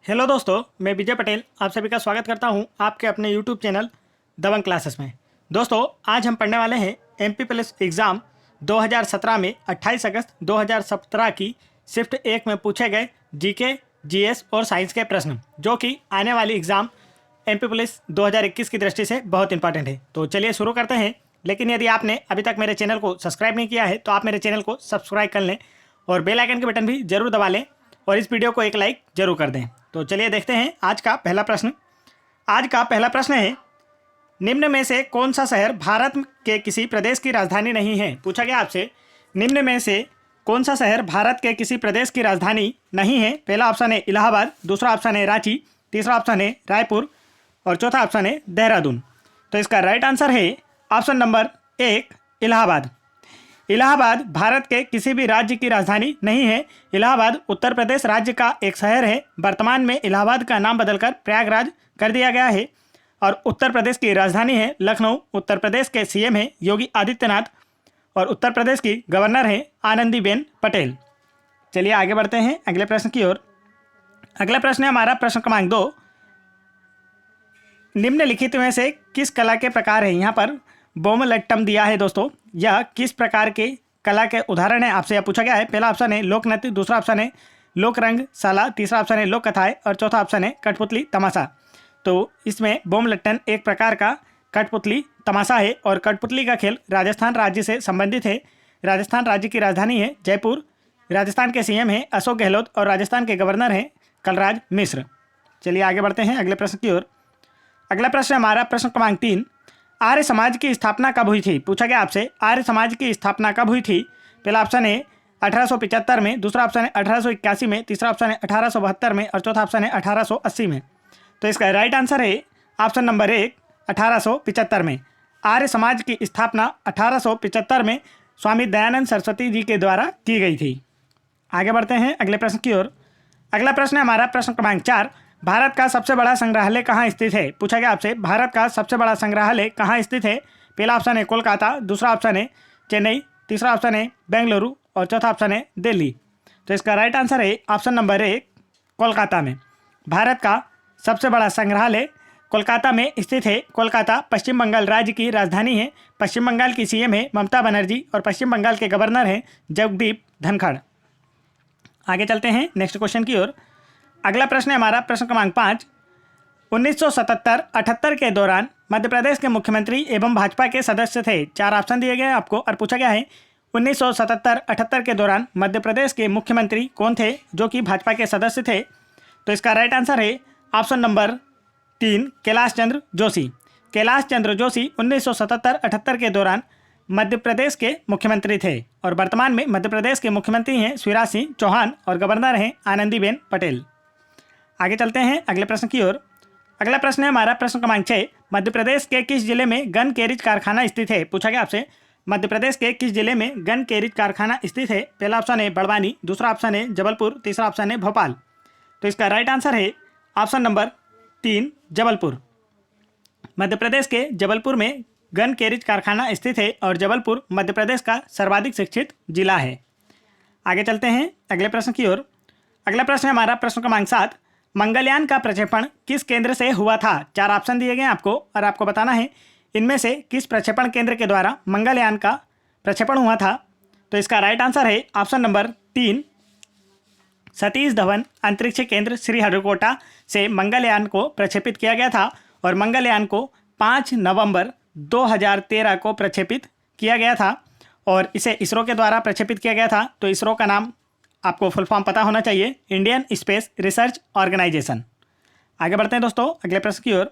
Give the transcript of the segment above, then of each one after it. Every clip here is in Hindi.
हेलो दोस्तों, मैं विजय पटेल आप सभी का स्वागत करता हूं आपके अपने यूट्यूब चैनल दबंग क्लासेस में। दोस्तों, आज हम पढ़ने वाले हैं एमपी पुलिस एग्ज़ाम 2017 में 28 अगस्त 2017 की शिफ्ट 1 में पूछे गए जीके, जीएस और साइंस के प्रश्न, जो कि आने वाली एग्ज़ाम एमपी पुलिस 2021 की दृष्टि से बहुत इंपॉर्टेंट है। तो चलिए शुरू करते हैं। लेकिन यदि आपने अभी तक मेरे चैनल को सब्सक्राइब नहीं किया है तो आप मेरे चैनल को सब्सक्राइब कर लें और बेल आइकन के बटन भी जरूर दबा लें और इस वीडियो को एक लाइक जरूर कर दें। तो चलिए देखते हैं आज का पहला प्रश्न। आज का पहला प्रश्न है, निम्न में से कौन सा शहर भारत के किसी प्रदेश की राजधानी नहीं है? पूछा गया आपसे, निम्न में से कौन सा शहर भारत के किसी प्रदेश की राजधानी नहीं है? पहला ऑप्शन है इलाहाबाद, दूसरा ऑप्शन है रांची, तीसरा ऑप्शन है रायपुर और चौथा ऑप्शन है देहरादून। तो इसका राइट आंसर है ऑप्शन नंबर 1 इलाहाबाद। इलाहाबाद भारत के किसी भी राज्य की राजधानी नहीं है। इलाहाबाद उत्तर प्रदेश राज्य का एक शहर है। वर्तमान में इलाहाबाद का नाम बदलकर प्रयागराज कर दिया गया है और उत्तर प्रदेश की राजधानी है लखनऊ। उत्तर प्रदेश के सीएम है योगी आदित्यनाथ और उत्तर प्रदेश की गवर्नर है आनंदीबेन पटेल। चलिए आगे बढ़ते हैं अगले प्रश्न की ओर। अगला प्रश्न है हमारा प्रश्न क्रमांक 2, निम्नलिखित में से किस कला के प्रकार है? यहाँ पर बोमलट्टम दिया है दोस्तों, यह किस प्रकार के कला के उदाहरण है आपसे यह पूछा गया है। पहला ऑप्शन है लोक नृत्य, दूसरा ऑप्शन है लोक रंगशाला, तीसरा ऑप्शन है लोक कथाएं और चौथा ऑप्शन है कठपुतली तमाशा। तो इसमें बोमलट्टन एक प्रकार का कठपुतली तमाशा है और कठपुतली का खेल राजस्थान राज्य से संबंधित है। राजस्थान राज्य की राजधानी है जयपुर। राजस्थान के सीएम हैं अशोक गहलोत और राजस्थान के गवर्नर हैं कलराज मिश्र। चलिए आगे बढ़ते हैं अगले प्रश्न की ओर। अगला प्रश्न हमारा प्रश्न क्रमांक 3, आर्य समाज की स्थापना कब हुई थी? पूछा गया आपसे, आर्य समाज की स्थापना कब हुई थी? पहला ऑप्शन है 1875 में, दूसरा ऑप्शन है 1881 में, तीसरा ऑप्शन है 1872 में और चौथा ऑप्शन है 1880 में। तो इसका राइट आंसर है ऑप्शन नंबर 1 1875 में। आर्य समाज की स्थापना 1875 में स्वामी दयानंद सरस्वती जी के द्वारा की गई थी। आगे बढ़ते हैं अगले प्रश्न की ओर। अगला प्रश्न है हमारा प्रश्न क्रमांक 4, भारत का सबसे बड़ा संग्रहालय कहाँ स्थित है? पूछा गया आपसे, भारत का सबसे बड़ा संग्रहालय कहाँ स्थित है? पहला ऑप्शन है कोलकाता, दूसरा ऑप्शन है चेन्नई, तीसरा ऑप्शन है बेंगलुरु और चौथा ऑप्शन है दिल्ली। तो इसका राइट आंसर है ऑप्शन नंबर 1 कोलकाता में। भारत का सबसे बड़ा संग्रहालय कोलकाता में स्थित है। कोलकाता पश्चिम बंगाल राज्य की राजधानी है। पश्चिम बंगाल की सीएम है ममता बनर्जी और पश्चिम बंगाल के गवर्नर हैं जगदीप धनखड़। आगे चलते हैं नेक्स्ट क्वेश्चन की ओर। अगला प्रश्न है हमारा प्रश्न क्रमांक 5, 1977-78 के दौरान मध्य प्रदेश के मुख्यमंत्री एवं भाजपा के सदस्य थे। 4 ऑप्शन दिए गए आपको और पूछा गया है 1977-78 के दौरान मध्य प्रदेश के मुख्यमंत्री कौन थे जो कि भाजपा के सदस्य थे? तो इसका राइट आंसर है ऑप्शन नंबर 3 कैलाश चंद्र जोशी। कैलाश चंद्र जोशी 1977-78 के दौरान मध्य प्रदेश के मुख्यमंत्री थे और वर्तमान में मध्य प्रदेश के मुख्यमंत्री हैं शिवराज सिंह चौहान और गवर्नर हैं आनंदीबेन पटेल। आगे चलते हैं अगले प्रश्न की ओर। अगला प्रश्न है हमारा प्रश्न क्रमांक 6, मध्य प्रदेश के किस जिले में गन कैरिज कारखाना स्थित है? पूछा गया आपसे, मध्य प्रदेश के किस जिले में गन कैरिज कारखाना स्थित है? पहला ऑप्शन है बड़वानी, दूसरा ऑप्शन है जबलपुर, तीसरा ऑप्शन है भोपाल। तो इसका राइट आंसर है ऑप्शन नंबर 3 जबलपुर। मध्य प्रदेश के जबलपुर में गन कैरिज कारखाना स्थित है और जबलपुर मध्य प्रदेश का सर्वाधिक शिक्षित जिला है। आगे चलते हैं अगले प्रश्न की ओर। अगला प्रश्न है हमारा प्रश्न क्रमांक 7, मंगलयान का प्रक्षेपण किस केंद्र से हुआ था? 4 ऑप्शन दिए गए आपको और आपको बताना है इनमें से किस प्रक्षेपण केंद्र के द्वारा मंगलयान का प्रक्षेपण हुआ था। तो इसका राइट आंसर है ऑप्शन नंबर 3 सतीश धवन अंतरिक्ष केंद्र श्रीहरिकोटा से मंगलयान को प्रक्षेपित किया गया था और मंगलयान को 5 नवंबर 2013 को प्रक्षेपित किया गया था और इसे इसरो के द्वारा प्रक्षेपित किया गया था। तो इसरो का नाम आपको फुल फॉर्म पता होना चाहिए, इंडियन स्पेस रिसर्च ऑर्गेनाइजेशन। आगे बढ़ते हैं दोस्तों अगले प्रश्न की ओर।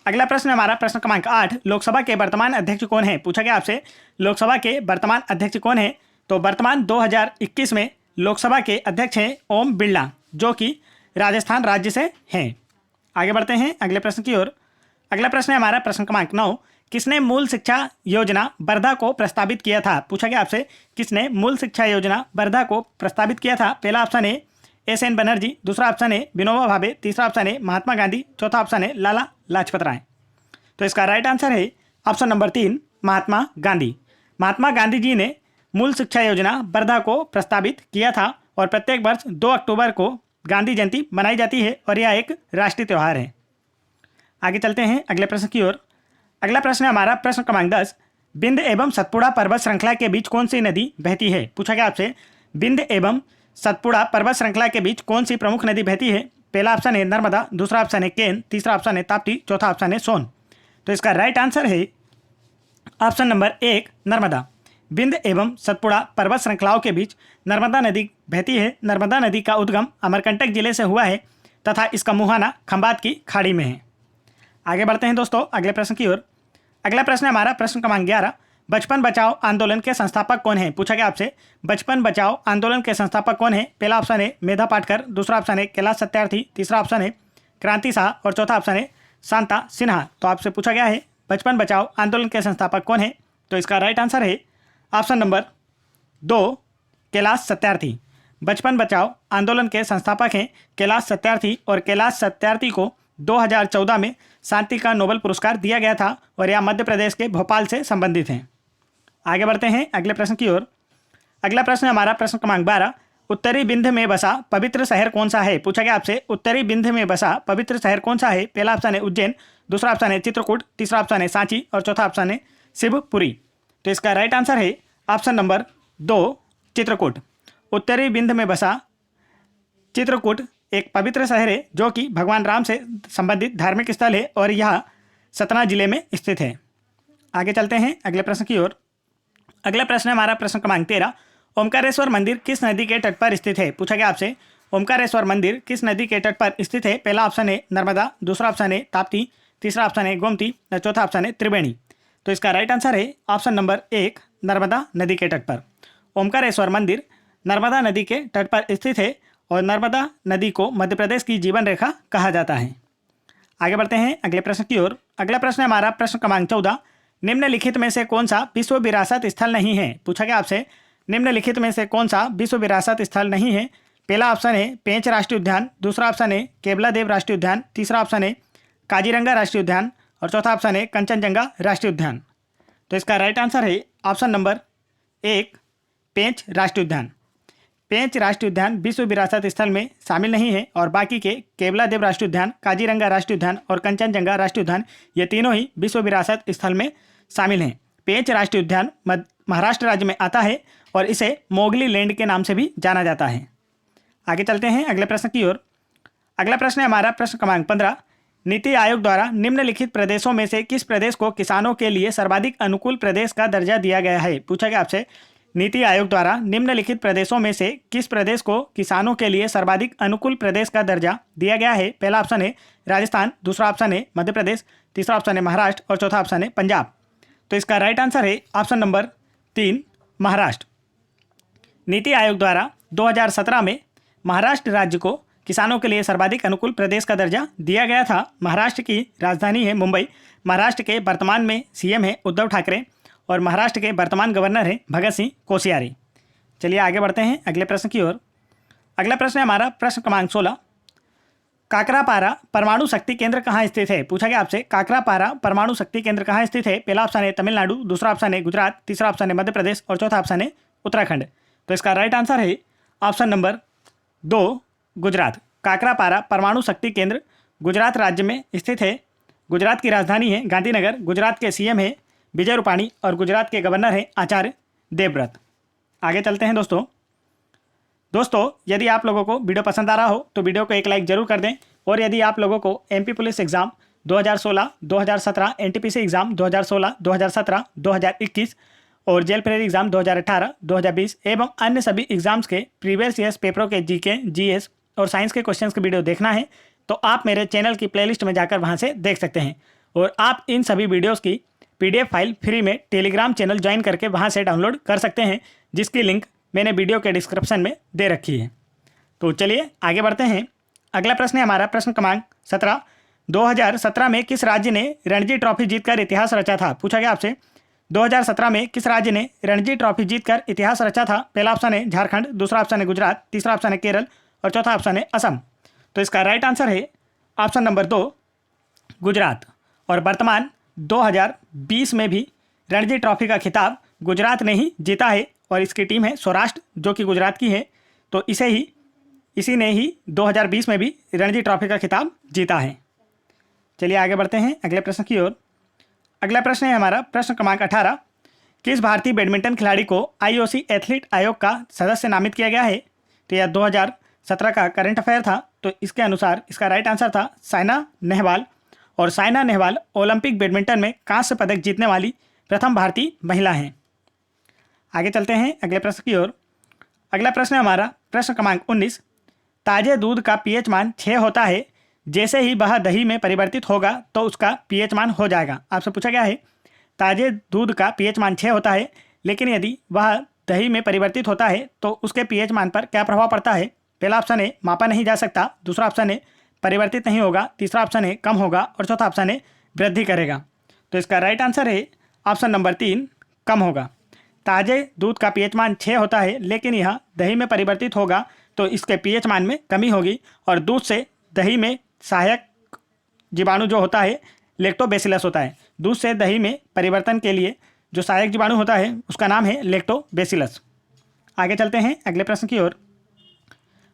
अगला प्रश्न हमारा प्रश्न क्रमांक 8, लोकसभा के वर्तमान अध्यक्ष कौन है? पूछा गया आपसे, लोकसभा के वर्तमान अध्यक्ष कौन है? तो वर्तमान 2021 में लोकसभा के अध्यक्ष हैं ओम बिरला जो कि राजस्थान राज्य से हैं। आगे बढ़ते हैं अगले प्रश्न की ओर। अगला प्रश्न है हमारा प्रश्न क्रमांक 9, किसने मूल शिक्षा योजना वर्धा को प्रस्तावित किया था? पूछा गया आपसे, किसने मूल शिक्षा योजना वर्धा को प्रस्तावित किया था? पहला ऑप्शन है एस.एन. बनर्जी, दूसरा ऑप्शन है विनोबा भावे, तीसरा ऑप्शन है महात्मा गांधी, चौथा ऑप्शन है लाला लाजपत राय। तो इसका राइट आंसर है ऑप्शन नंबर 3 महात्मा गांधी। महात्मा गांधी जी ने मूल शिक्षा योजना वर्धा को प्रस्तावित किया था और प्रत्येक वर्ष 2 अक्टूबर को गांधी जयंती मनाई जाती है और यह एक राष्ट्रीय त्यौहार है। आगे चलते हैं अगले प्रश्न की ओर। अगला प्रश्न है हमारा प्रश्न क्रमांक 10। बिंद एवं सतपुड़ा पर्वत श्रृंखला के बीच कौन सी नदी बहती है? पूछा गया आपसे बिंद एवं सतपुड़ा पर्वत श्रृंखला के बीच कौन सी प्रमुख नदी बहती है? पहला ऑप्शन है नर्मदा, दूसरा ऑप्शन है केन, तीसरा ऑप्शन है ताप्ती, चौथा ऑप्शन है सोन। तो इसका राइट आंसर है ऑप्शन नंबर 1 नर्मदा। बिंद एवं सतपुड़ा पर्वत श्रृंखलाओं के बीच नर्मदा नदी बहती है। नर्मदा नदी का उद्गम अमरकंटक जिले से हुआ है तथा इसका मुहाना खंबात की खाड़ी में है। आगे बढ़ते हैं दोस्तों अगले प्रश्न की ओर। अगला प्रश्न है हमारा प्रश्न क्रमांक 11। बचपन बचाओ आंदोलन के संस्थापक कौन है? पूछा गया आपसे बचपन बचाओ आंदोलन के संस्थापक कौन है? पहला ऑप्शन है मेधा पाटकर, दूसरा ऑप्शन है कैलाश सत्यार्थी, तीसरा ऑप्शन है क्रांति शाह और चौथा ऑप्शन है शांता सिन्हा। तो आपसे पूछा गया है बचपन बचाओ आंदोलन के संस्थापक कौन है? तो इसका राइट आंसर है ऑप्शन नंबर 2 कैलाश सत्यार्थी। बचपन बचाओ आंदोलन के संस्थापक हैं कैलाश सत्यार्थी और कैलाश सत्यार्थी को 2014 में शांति का नोबेल पुरस्कार दिया गया था और यह मध्य प्रदेश के भोपाल से संबंधित हैं। आगे बढ़ते हैं अगले प्रश्न की ओर। अगला प्रश्न है हमारा प्रश्न क्रमांक 12। उत्तरी विंध्य में बसा पवित्र शहर कौन सा है? पूछा गया आपसे उत्तरी विंध्य में बसा पवित्र शहर कौन सा है? पहला ऑप्शन है उज्जैन, दूसरा ऑप्शन है चित्रकूट, तीसरा ऑप्शन है सांची और चौथा ऑप्शन है शिवपुरी। तो इसका राइट आंसर है ऑप्शन नंबर 2 चित्रकूट। उत्तरी विंध्य में बसा चित्रकूट एक पवित्र शहर है जो कि भगवान राम से संबंधित धार्मिक स्थल है और यह सतना जिले में स्थित है। आगे चलते हैं अगले प्रश्न की ओर। अगला प्रश्न है हमारा प्रश्न क्रमांक 13। ओमकारेश्वर मंदिर किस नदी के तट पर स्थित है? पूछा गया आपसे ओमकारेश्वर मंदिर किस नदी के तट पर स्थित है? पहला ऑप्शन है नर्मदा, दूसरा ऑप्शन है ताप्ती, तीसरा ऑप्शन है गोमती और चौथा ऑप्शन है त्रिवेणी। तो इसका राइट आंसर है ऑप्शन नंबर 1 नर्मदा नदी के तट पर। ओमकारेश्वर मंदिर नर्मदा नदी के तट पर स्थित है और नर्मदा नदी को मध्य प्रदेश की जीवन रेखा कहा जाता है। आगे बढ़ते हैं अगले प्रश्न की ओर। अगला प्रश्न है हमारा प्रश्न क्रमांक 14। निम्नलिखित में से कौन सा विश्व विरासत स्थल नहीं है? पूछा गया आपसे निम्नलिखित में से कौन सा विश्व विरासत स्थल नहीं है? पहला ऑप्शन है पेंच राष्ट्रीय उद्यान, दूसरा ऑप्शन है केवलादेव राष्ट्रीय उद्यान, तीसरा ऑप्शन है काजीरंगा राष्ट्रीय उद्यान और चौथा ऑप्शन है कंचनजंगा राष्ट्रीय उद्यान। तो इसका राइट आंसर है ऑप्शन नंबर 1 पेंच राष्ट्रीय उद्यान। पेंच राष्ट्रीय उद्यान विश्व विरासत स्थल में शामिल नहीं है और बाकी के केवलादेव राष्ट्रीय उद्यान, काजीरंगा राष्ट्रीय उद्यान और कंचनजंगा राष्ट्रीय उद्यान ये तीनों ही विश्व विरासत स्थल में शामिल हैं। पेंच राष्ट्रीय उद्यान महाराष्ट्र राज्य में आता है और इसे मोगली लैंड के नाम से भी जाना जाता है। आगे चलते हैं अगले प्रश्न की ओर। अगला प्रश्न है हमारा प्रश्न क्रमांक 15। नीति आयोग द्वारा निम्नलिखित प्रदेशों में से किस प्रदेश को किसानों के लिए सर्वाधिक अनुकूल प्रदेश का दर्जा दिया गया है? पूछा गया आपसे नीति आयोग द्वारा निम्नलिखित प्रदेशों में से किस प्रदेश को किसानों के लिए सर्वाधिक अनुकूल प्रदेश का दर्जा दिया गया है? पहला ऑप्शन है राजस्थान, दूसरा ऑप्शन है मध्य प्रदेश, तीसरा ऑप्शन है महाराष्ट्र और चौथा ऑप्शन है पंजाब। तो इसका राइट आंसर है ऑप्शन नंबर 3 महाराष्ट्र। नीति आयोग द्वारा 2017 में महाराष्ट्र राज्य को किसानों के लिए सर्वाधिक अनुकूल प्रदेश का दर्जा दिया गया था। महाराष्ट्र की राजधानी है मुंबई। महाराष्ट्र के वर्तमान में सीएम है उद्धव ठाकरे और महाराष्ट्र के वर्तमान गवर्नर हैं भगत सिंह कोश्यारी। चलिए आगे बढ़ते हैं अगले प्रश्न की ओर। अगला प्रश्न है हमारा प्रश्न क्रमांक 16। काकरापारा परमाणु शक्ति केंद्र कहाँ स्थित है? पूछा गया आपसे काकरापारा परमाणु शक्ति केंद्र कहाँ स्थित है? पहला ऑप्शन है तमिलनाडु, दूसरा ऑप्शन है गुजरात, तीसरा ऑप्शन है मध्य प्रदेश और चौथा ऑप्शन है उत्तराखंड। तो इसका राइट आंसर है ऑप्शन नंबर 2 गुजरात। काकरापारा परमाणु शक्ति केंद्र गुजरात राज्य में स्थित है। गुजरात की राजधानी है गांधीनगर। गुजरात के सीएम है विजय रूपाणी और गुजरात के गवर्नर हैं आचार्य देवव्रत। आगे चलते हैं दोस्तों यदि आप लोगों को वीडियो पसंद आ रहा हो तो वीडियो को एक लाइक जरूर कर दें और यदि आप लोगों को MP police exam 2016, 2017, NTPC exam 2016, 2017, 2021 और जेल प्रेरी एग्जाम 2018, 2020 एवं अन्य सभी एग्जाम्स के प्रीवियस ईयर्स पेपरों के जीके, जीएस और साइंस के क्वेश्चंस के वीडियो देखना है तो आप मेरे चैनल की प्लेलिस्ट में जाकर वहां से देख सकते हैं और आप इन सभी वीडियोज़ की PDF फाइल फ्री में टेलीग्राम चैनल ज्वाइन करके वहां से डाउनलोड कर सकते हैं जिसकी लिंक मैंने वीडियो के डिस्क्रिप्शन में दे रखी है। तो चलिए आगे बढ़ते हैं। अगला प्रश्न है हमारा प्रश्न क्रमांक 17। 2017 में किस राज्य ने रणजी ट्रॉफी जीतकर इतिहास रचा था? पूछा गया आपसे 2017 में किस राज्य ने रणजी ट्रॉफी जीतकर इतिहास रचा था? पहला ऑप्शन है झारखंड, दूसरा ऑप्शन है गुजरात, तीसरा ऑप्शन है केरल और चौथा ऑप्शन है असम। तो इसका राइट आंसर है ऑप्शन नंबर 2 गुजरात। और वर्तमान 2020 में भी रणजी ट्रॉफी का खिताब गुजरात ने ही जीता है और इसकी टीम है सौराष्ट्र जो कि गुजरात की है। तो इसे ही इसी ने ही 2020 में भी रणजी ट्रॉफी का खिताब जीता है। चलिए आगे बढ़ते हैं अगले प्रश्न की ओर। अगला प्रश्न है हमारा प्रश्न क्रमांक 18। किस भारतीय बैडमिंटन खिलाड़ी को आईओसी एथलीट आयोग का सदस्य नामित किया गया है? तो यह 2017 का करंट अफेयर था। तो इसके अनुसार इसका राइट आंसर था साइना नेहवाल। और साइना नेहवाल ओलंपिक बैडमिंटन में कांस्य पदक जीतने वाली प्रथम भारतीय महिला हैं। आगे चलते हैं अगले प्रश्न की ओर। अगला प्रश्न है हमारा प्रश्न क्रमांक 19। ताजे दूध का पीएच मान 6 होता है, जैसे ही वह दही में परिवर्तित होगा तो उसका पीएच मान हो जाएगा। आपसे पूछा गया है ताजे दूध का पीएच मान 6 होता है, लेकिन यदि वह दही में परिवर्तित होता है तो उसके पीएच मान पर क्या प्रभाव पड़ता है? पहला ऑप्शन है मापा नहीं जा सकता, दूसरा ऑप्शन है परिवर्तित नहीं होगा, तीसरा ऑप्शन है कम होगा और चौथा ऑप्शन है वृद्धि करेगा। तो इसका राइट आंसर है ऑप्शन नंबर 3 कम होगा। ताजे दूध का पीएच मान 6 होता है, लेकिन यह दही में परिवर्तित होगा तो इसके पीएच मान में कमी होगी और दूध से दही में सहायक जीवाणु जो होता है लैक्टोबैसिलस होता है। दूध से दही में परिवर्तन के लिए जो सहायक जीवाणु होता है उसका नाम है लैक्टोबैसिलस। आगे चलते हैं अगले प्रश्न की ओर।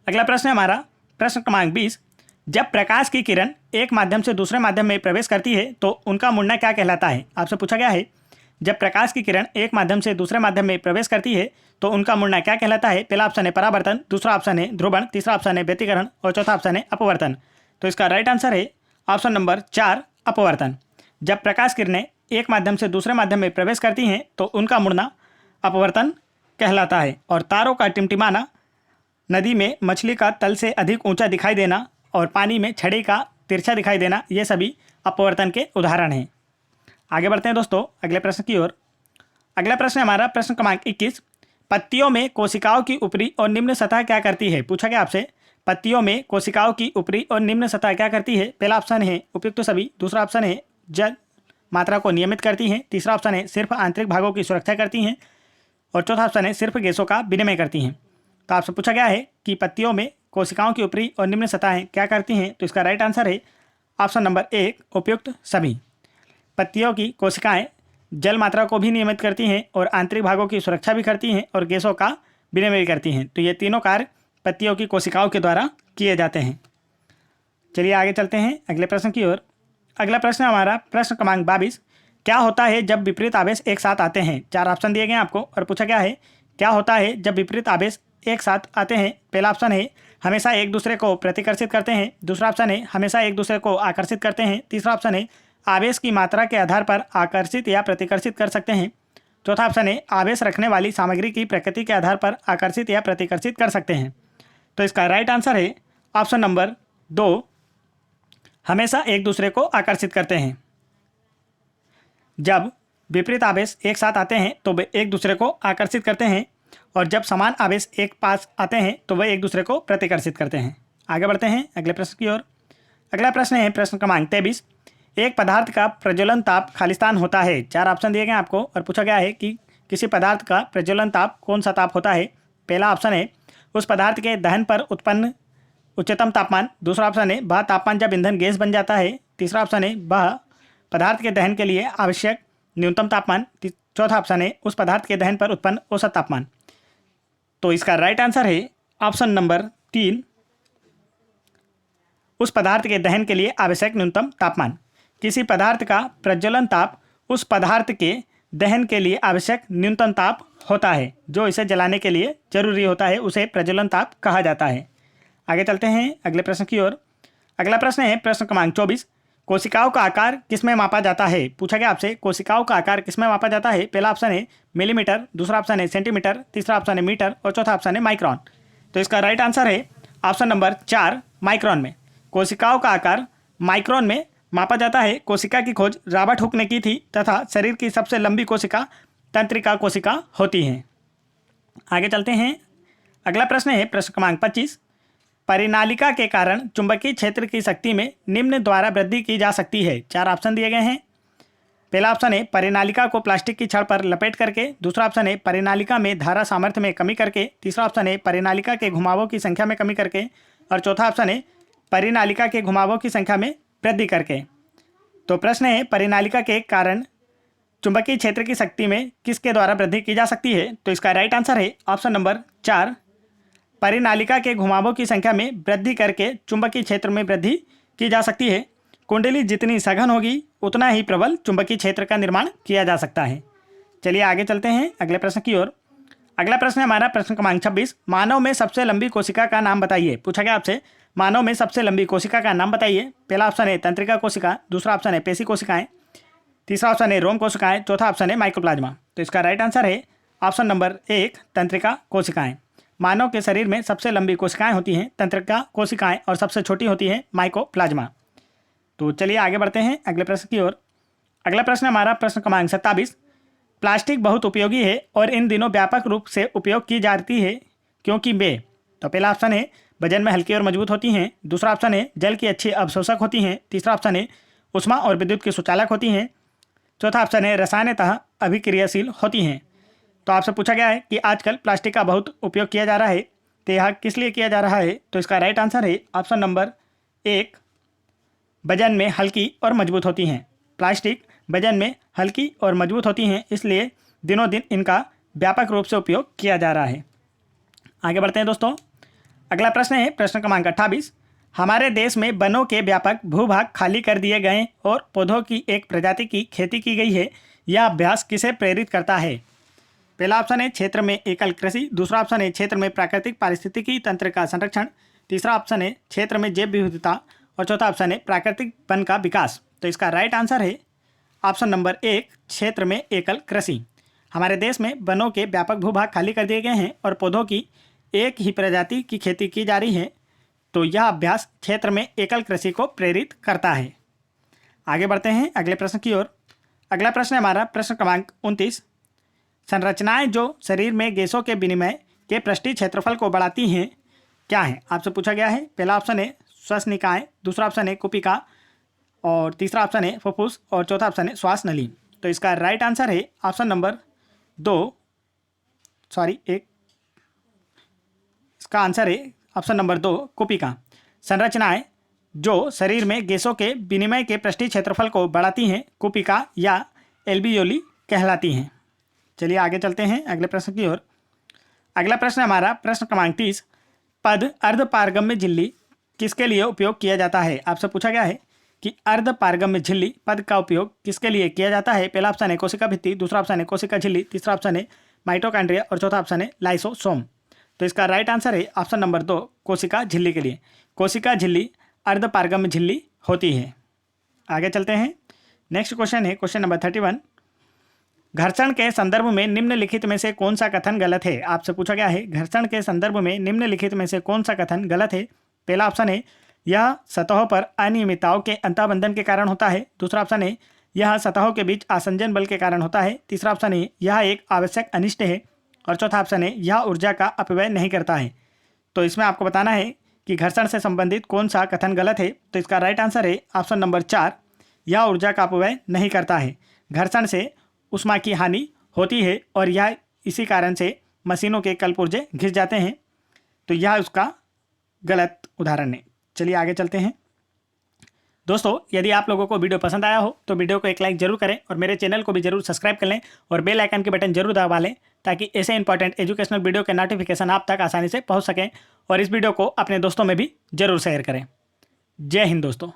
अगला प्रश्न है हमारा प्रश्न क्रमांक 20। जब प्रकाश की किरण एक माध्यम से दूसरे माध्यम में प्रवेश करती है तो उनका मुड़ना क्या कहलाता है? आपसे पूछा गया है जब प्रकाश की किरण एक माध्यम से दूसरे माध्यम में प्रवेश करती है तो उनका मुड़ना क्या कहलाता है? पहला ऑप्शन है परावर्तन, दूसरा ऑप्शन है ध्रुवण, तीसरा ऑप्शन है व्यतिकरण और चौथा ऑप्शन है अपवर्तन। तो इसका राइट आंसर है ऑप्शन नंबर 4 अपवर्तन। जब प्रकाश किरणें एक माध्यम से दूसरे माध्यम में प्रवेश करती हैं तो उनका मुड़ना अपवर्तन कहलाता है। और तारों का टिमटिमाना, नदी में मछली का तल से अधिक ऊंचा दिखाई देना और पानी में छड़ी का तिरछा दिखाई देना, ये सभी अपवर्तन के उदाहरण हैं। आगे बढ़ते हैं दोस्तों अगले प्रश्न की ओर। अगला प्रश्न है हमारा प्रश्न क्रमांक 21। पत्तियों में कोशिकाओं की ऊपरी और निम्न सतह क्या करती है? पूछा गया आपसे पत्तियों में कोशिकाओं की ऊपरी और निम्न सतह क्या करती है? पहला ऑप्शन है उपयुक्त सभी, दूसरा ऑप्शन है जल मात्रा को नियमित करती हैं, तीसरा ऑप्शन है सिर्फ आंतरिक भागों की सुरक्षा करती हैं और चौथा ऑप्शन है सिर्फ गैसों का विनिमय करती हैं। तो आपसे पूछा गया है कि पत्तियों में कोशिकाओं की ऊपरी और निम्न सतहें क्या करती हैं? तो इसका राइट आंसर है ऑप्शन नंबर 1 उपयुक्त सभी। पत्तियों की कोशिकाएं जल मात्रा को भी नियमित करती हैं और आंतरिक भागों की सुरक्षा भी करती हैं और गैसों का विनिमय भी करती हैं। तो ये तीनों कार्य पत्तियों की कोशिकाओं के द्वारा किए जाते हैं। चलिए आगे चलते हैं अगले प्रश्न की ओर। अगला प्रश्न हमारा प्रश्न क्रमांक 22। क्या होता है जब विपरीत आवेश एक साथ आते हैं? 4 ऑप्शन दिए गए हैं आपको और पूछा गया है क्या होता है जब विपरीत आवेश एक साथ आते हैं? पहला ऑप्शन है हमेशा एक दूसरे को प्रतिकर्षित करते हैं, दूसरा ऑप्शन है हमेशा एक दूसरे को आकर्षित करते हैं, तीसरा ऑप्शन है आवेश की मात्रा के आधार पर आकर्षित या प्रतिकर्षित कर सकते हैं, चौथा ऑप्शन है आवेश रखने वाली सामग्री की प्रकृति के आधार पर आकर्षित या प्रतिकर्षित कर सकते हैं। तो इसका राइट आंसर है ऑप्शन नंबर 2 हमेशा एक दूसरे को आकर्षित करते हैं। जब विपरीत आवेश एक साथ आते हैं तो वे एक दूसरे को आकर्षित करते हैं और जब समान आवेश एक पास आते हैं तो वे एक दूसरे को प्रतिकर्षित करते हैं। आगे बढ़ते हैं अगले प्रश्न की ओर। अगला प्रश्न है प्रश्न क्रमांक 23। एक पदार्थ का प्रज्वलन ताप खालिस्तान होता है। 4 ऑप्शन दिए गए आपको और पूछा गया है कि किसी पदार्थ का प्रज्वलन ताप कौन सा ताप होता है? पहला ऑप्शन है उस पदार्थ के दहन पर उत्पन्न उच्चतम तापमान, दूसरा ऑप्शन है वह तापमान जब ईंधन गैस बन जाता है, तीसरा ऑप्शन है वह पदार्थ के दहन के लिए आवश्यक न्यूनतम तापमान, चौथा ऑप्शन है उस पदार्थ के दहन पर उत्पन्न औसत तापमान। तो इसका राइट आंसर है ऑप्शन नंबर 3 उस पदार्थ के दहन के लिए आवश्यक न्यूनतम तापमान। किसी पदार्थ का प्रज्वलन ताप उस पदार्थ के दहन के लिए आवश्यक न्यूनतम ताप होता है, जो इसे जलाने के लिए जरूरी होता है, उसे प्रज्वलन ताप कहा जाता है। आगे चलते हैं अगले प्रश्न की ओर। अगला प्रश्न है प्रश्न क्रमांक 24। कोशिकाओं का आकार किसमें मापा जाता है? पूछा गया आपसे कोशिकाओं का आकार किसमें मापा जाता है? पहला ऑप्शन है मिलीमीटर, दूसरा ऑप्शन है सेंटीमीटर, तीसरा ऑप्शन है मीटर और चौथा ऑप्शन है माइक्रोन। तो इसका राइट आंसर है ऑप्शन नंबर 4 माइक्रोन में। कोशिकाओं का आकार माइक्रोन में मापा जाता है। कोशिका की खोज रॉबर्ट हुक ने की थी तथा शरीर की सबसे लंबी कोशिका तंत्रिका कोशिका होती हैं। आगे चलते हैं। अगला प्रश्न है प्रश्न क्रमांक 25। परिनालिका के कारण चुंबकीय क्षेत्र की शक्ति में निम्न द्वारा वृद्धि की जा सकती है। 4 ऑप्शन दिए गए हैं। पहला ऑप्शन है परिनालिका को प्लास्टिक की छड़ पर लपेट करके, दूसरा ऑप्शन है परिनालिका में धारा सामर्थ्य में कमी करके, तीसरा ऑप्शन है परिनालिका के घुमावों की संख्या में कमी करके और चौथा ऑप्शन है परिनालिका के घुमावों की संख्या में वृद्धि करके। तो प्रश्न है परिनालिका के कारण चुंबकीय क्षेत्र की शक्ति में किसके द्वारा वृद्धि की जा सकती है? तो इसका राइट आंसर है ऑप्शन नंबर 4 परिनालिका के घुमावों की संख्या में वृद्धि करके चुंबकीय क्षेत्र में वृद्धि की जा सकती है। कुंडली जितनी सघन होगी उतना ही प्रबल चुंबकीय क्षेत्र का निर्माण किया जा सकता है। चलिए आगे चलते हैं अगले प्रश्न की ओर। अगला प्रश्न है हमारा प्रश्न क्रमांक 26। मानव में सबसे लंबी कोशिका का नाम बताइए। पूछा गया आपसे मानव में सबसे लंबी कोशिका का नाम बताइए। पहला ऑप्शन है तंत्रिका कोशिका, दूसरा ऑप्शन है पेशी कोशिकाएं, तीसरा ऑप्शन है रोम कोशिकाएं, चौथा ऑप्शन है माइक्रोप्लाज्मा। तो इसका राइट आंसर है ऑप्शन नंबर 1 तंत्रिका कोशिकाएं। मानव के शरीर में सबसे लंबी कोशिकाएं होती हैं तंत्रिका कोशिकाएं और सबसे छोटी होती है माइक्रोप्लाज्मा। तो चलिए आगे बढ़ते हैं अगले प्रश्न की ओर। अगला प्रश्न हमारा प्रश्न क्रमांक 27। प्लास्टिक बहुत उपयोगी है और इन दिनों व्यापक रूप से उपयोग की जाती है क्योंकि वे, तो पहला ऑप्शन है वजन में हल्की और मजबूत होती हैं, दूसरा ऑप्शन है जल की अच्छी अवशोषक होती हैं, तीसरा ऑप्शन है उष्मा और विद्युत की सुचालक होती हैं, चौथा ऑप्शन है रसायनतः अभिक्रियाशील होती हैं। तो आपसे पूछा गया है कि आजकल प्लास्टिक का बहुत उपयोग किया जा रहा है, तो यह किस लिए किया जा रहा है। तो इसका राइट आंसर है ऑप्शन नंबर 1 वजन में हल्की और मजबूत होती हैं। प्लास्टिक वजन में हल्की और मजबूत होती हैं, इसलिए दिनों दिन इनका व्यापक रूप से उपयोग किया जा रहा है। आगे बढ़ते हैं दोस्तों। अगला प्रश्न है प्रश्न क्रमांक 28। हमारे देश में वनों के व्यापक भूभाग खाली कर दिए गए और पौधों की एक प्रजाति की खेती की गई है। यह अभ्यास किसे प्रेरित करता है। पहला ऑप्शन है क्षेत्र में एकल कृषि, दूसरा ऑप्शन है क्षेत्र में प्राकृतिक पारिस्थितिकी तंत्र का संरक्षण, तीसरा ऑप्शन है क्षेत्र में जैव विविधता और चौथा ऑप्शन है प्राकृतिक वन का विकास। तो इसका राइट आंसर है ऑप्शन नंबर 1 क्षेत्र में एकल कृषि। हमारे देश में वनों के व्यापक भूभाग खाली कर दिए गए हैं और पौधों की एक ही प्रजाति की खेती की जा रही है, तो यह अभ्यास क्षेत्र में एकल कृषि को प्रेरित करता है। आगे बढ़ते हैं अगले प्रश्न की ओर। अगला प्रश्न है हमारा प्रश्न क्रमांक 29। संरचनाएं जो शरीर में गैसों के विनिमय के पृष्ठीय क्षेत्रफल को बढ़ाती हैं क्या है। आपसे पूछा गया है। पहला ऑप्शन है श्वसनिकाएं, दूसरा ऑप्शन है कुपिका और तीसरा ऑप्शन है फुफ्फुस और चौथा ऑप्शन है श्वास नली। तो इसका राइट आंसर है ऑप्शन नंबर 2 इसका आंसर है ऑप्शन नंबर 2 कुपिका। संरचनाएं जो शरीर में गैसों के विनिमय के पृष्ठीय क्षेत्रफल को बढ़ाती हैं कुपिका या एल्वियोली कहलाती हैं। चलिए आगे चलते हैं अगले प्रश्न की ओर। अगला प्रश्न हमारा प्रश्न क्रमांक 30। पद अर्धपारगम्य झिल्ली किसके लिए उपयोग किया जाता है। आपसे पूछा गया है कि अर्धपारगम्य झिल्ली पद का उपयोग किसके लिए किया जाता है। पहला ऑप्शन है कोशिका भित्ति, दूसरा ऑप्शन है कोशिका झिल्ली, तीसरा ऑप्शन है माइटोकॉन्ड्रिया और चौथा ऑप्शन है लाइसोसोम। तो इसका राइट आंसर है ऑप्शन नंबर 2 कोशिका झिल्ली के लिए। कोशिका झिल्ली अर्धपारगम्य झिल्ली होती है। आगे चलते हैं। नेक्स्ट क्वेश्चन है क्वेश्चन नंबर 31। घर्षण के संदर्भ में निम्नलिखित में से कौन सा कथन गलत है। आपसे पूछा गया है घर्षण के संदर्भ में निम्नलिखित में से कौन सा कथन गलत है। पहला ऑप्शन है यह सतहों पर अनियमितताओं के अंतःबंधन के कारण होता है, दूसरा ऑप्शन है यह सतहों के बीच आसंजन बल के कारण होता है, तीसरा ऑप्शन है यह एक आवश्यक अनिष्ट है और चौथा ऑप्शन है यह ऊर्जा का अपव्यय नहीं करता है। तो इसमें आपको बताना है कि घर्षण से संबंधित कौन सा कथन गलत है। तो इसका राइट आंसर है ऑप्शन नंबर 4 यह ऊर्जा का अपव्यय नहीं करता है। घर्षण से ऊष्मा की हानि होती है और यह इसी कारण से मशीनों के कलपुर्जे घिस जाते हैं, तो यह उसका गलत उदाहरण है। चलिए आगे चलते हैं दोस्तों। यदि आप लोगों को वीडियो पसंद आया हो तो वीडियो को एक लाइक जरूर करें और मेरे चैनल को भी जरूर सब्सक्राइब कर लें और बेल आइकन के बटन जरूर दबा लें ताकि ऐसे इंपॉर्टेंट एजुकेशनल वीडियो के नोटिफिकेशन आप तक आसानी से पहुंच सकें और इस वीडियो को अपने दोस्तों में भी जरूर शेयर करें। जय हिंद दोस्तों।